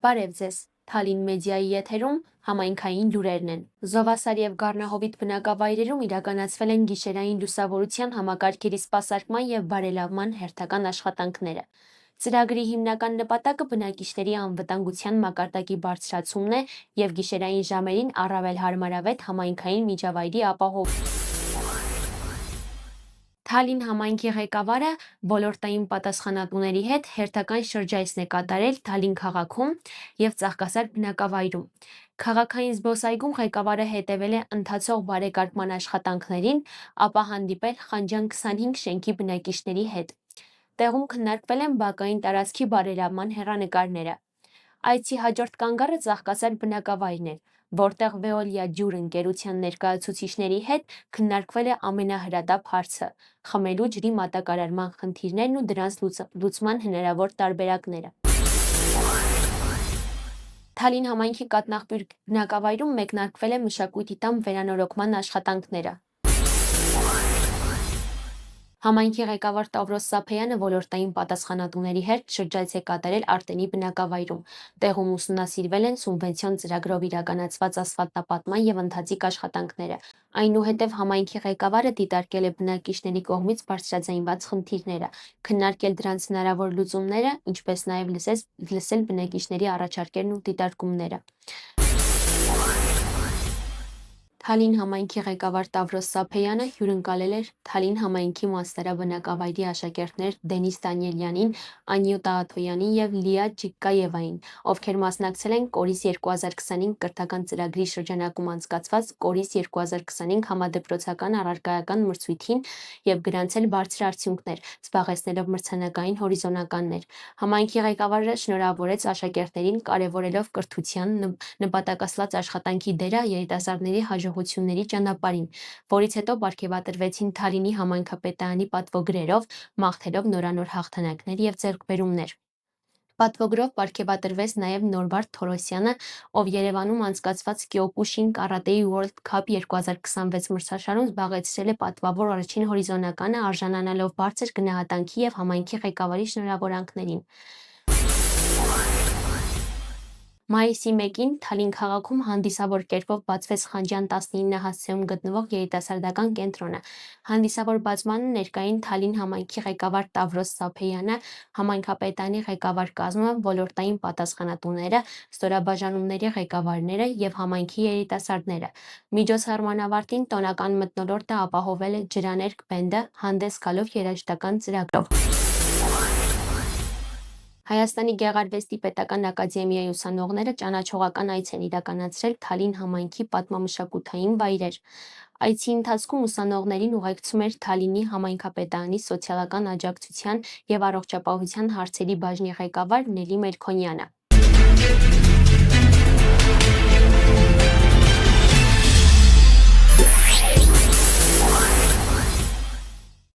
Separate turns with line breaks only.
Բարև ձեզ, Թալին մեդիայի եթերում համայնքային լուրերն են։ Զովասար և Գառնահովիտ բնակավայրերում իրականացվել են գիշերային լուսավորության համակարգերի սպասարկման և բարելավման հերթական աշխատանքները։ Ծրագրի հիմնական նպատակը բնակիչների անվտանգության մակարդակի բարձրացումն է և գիշերային ժամերին առավել հարմարավետ համայնքային միջավայրի ապահովումն։ Թալին համայնքի ղեկավարը ոլորտային պատասխանատուների հետ հերթական շրջայցն է կատարել Թալին քաղաքում և Ծաղկասար բնակավայրում։ Քաղաքային զբոսայգում ղեկավարը հետևել է ընթացող բարեկարգման աշխատանքներին, ապա հանդիպել Խանջան 25 շենքի բնակիչների հետ։ Տեղում քննարկվել են բակային տարածքի բարելավման հեռանկարները։ Այցի հաջորդ կանգառը Ծաղկասար բնակավայրն էր, որտեղ Veolia ջուր ընկերության ներկայացուցիչների հետ քննարկվել է ամենահրատապ հարցը՝ խմելու ջրի մատակարարման խնդիրներն ու դրանց լուծման հնարավոր տարբերակները։ Թալին համայնքի Կաթնաղբյուր բնակավայրում մեկնարկվել է մշակույթի տան վերանորոգման աշխատանքները։ Համայնքի ղեկավար Տավրոս Սափեյանը ոլորտային պատասխանատուների հետ շրջայց է կատարել Արտենի բնակավայրում։ Տեղում ուսումնասիրվել են սուբվենցիոն ծրագրով իրականացված ասֆալտապատման և ընթացիկ աշխատանքները։ Այնուհետև համայնքի ղեկավարը դիտարկել է բնակիչների կողմից բարձրաձայնված խնդիրները, քննարկել դրանց հնարավոր լուծումները, ինչպես նաև լսել բնակիչների առաջարկներն ու դիտարկումները։ Թալին համայնքի ղեկավար Տավրոս Սափեյանը հյուրընկալել էր Թալին համայնքի Մաստարա բնակավայրի աշակերտներ Դենիս Դանիելյանին, Անյուտա Աթոյանին և Լիա Ջիկկաևային, ովքեր մասնակցել են Կորիս 2025 կրթական ծրագրի շրջանակում անցկացված Կորիս 2025 համադպրոցական առարկայական մրցույթին և գրանցել բարձր արդյունքներ, զբաղեցնելով մրցանակային հորիզոնականներ։ Համայնքի ղեկավարը շնորհավորեց աշակերտներին, կարևորելով կրթության նպատակասլաց աշխատանքի դերը երիտասարդների հաջողությունների ճանապարհին, որից հետո պարգևատրվեցին Թալինի համայնքապետարանի պատվոգրերով, մաղթելով նորանոր հաղթանակներ և ձեռքբերումներ։ Պատվոգրով պարգևատրվեց նաև Նորբարդ Թորոսյանը, ով Երևանում անցկացված Կիոկուշին կարատեի World Cup 2026 մրցաշարում զբաղեցրել է պատվավոր առաջին հորիզոնականը, արժանանալով բարձր գնահատանքի և համայնքի ղեկավարի շնորհավորանքներին։ Մայիսի 1-ին Թալին քաղաքում հանդիսավոր կերպով բացվեց Խանջյան 19 հասցեում գտնվող երիտասարդական կենտրոնը։ Հանդիսավոր բացմանը ներկա էին Թալին համայնքի ղեկավար Տավրոս Սափեյանը, համայնքապետարանի ղեկավար կազմը, ոլորտային պատասխանատուները, ստորաբաժանումների ղեկավարները և համայնքի երիտասարդները։ Միջոցառման ավարտին տոնական մթնոլորտը ապահովել է Ջրաներկ բենդը՝ հանդես գալով երաժշտական ծրագրով։ Հայաստանի գեղարվեստի պետական ակադեմիայի ուսանողները ճանաչողական այց են իրականացրել Թալին համայնքի պատմամշակութային վայրեր։ Այցի ընթացքում ուսանողներին ուղեկցում էր Թալինի համայնքապետարանի սոցիալական աջակցության և առողջապահության հարցերի բաժնի ղեկավար Նելի Մելքոնյանը։